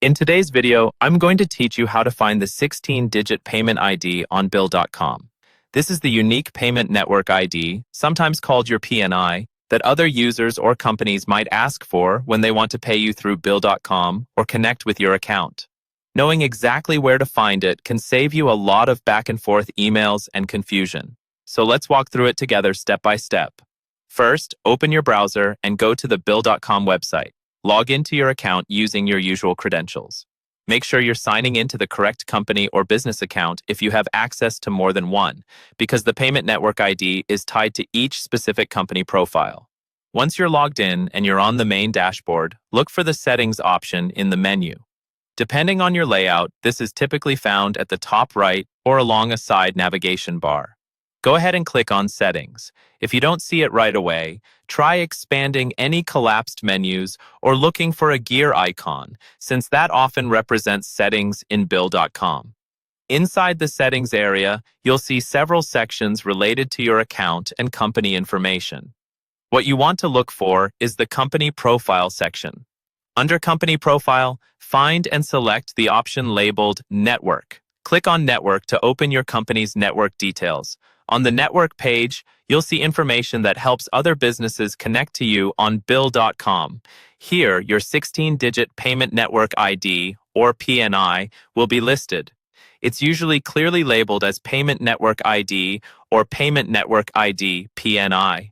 In today's video, I'm going to teach you how to find the 16-digit payment ID on Bill.com. This is the unique payment network ID, sometimes called your PNI, that other users or companies might ask for when they want to pay you through Bill.com or connect with your account. Knowing exactly where to find it can save you a lot of back-and-forth emails and confusion. So let's walk through it together step by step. First, open your browser and go to the Bill.com website. Log into your account using your usual credentials. Make sure you're signing into the correct company or business account if you have access to more than one, because the payment network ID is tied to each specific company profile. Once you're logged in and you're on the main dashboard, look for the settings option in the menu. Depending on your layout, this is typically found at the top right or along a side navigation bar. Go ahead and click on Settings. If you don't see it right away, try expanding any collapsed menus or looking for a gear icon, since that often represents settings in Bill.com. Inside the settings area, you'll see several sections related to your account and company information. What you want to look for is the Company Profile section. Under Company Profile, find and select the option labeled Network. Click on Network to open your company's network details. On the network page, you'll see information that helps other businesses connect to you on Bill.com. Here, your 16-digit Payment Network ID, or PNI, will be listed. It's usually clearly labeled as Payment Network ID or Payment Network ID, PNI.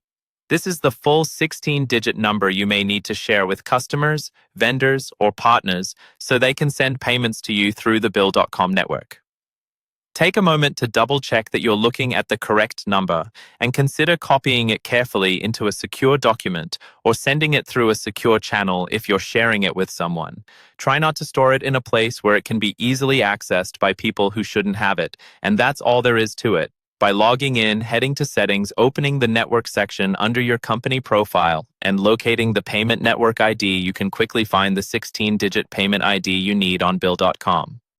This is the full 16-digit number you may need to share with customers, vendors, or partners so they can send payments to you through the Bill.com network. Take a moment to double-check that you're looking at the correct number and consider copying it carefully into a secure document or sending it through a secure channel if you're sharing it with someone. Try not to store it in a place where it can be easily accessed by people who shouldn't have it, and that's all there is to it. By logging in, heading to Settings, opening the Network section under your company profile, and locating the Payment Network ID, you can quickly find the 16-digit payment ID you need on Bill.com.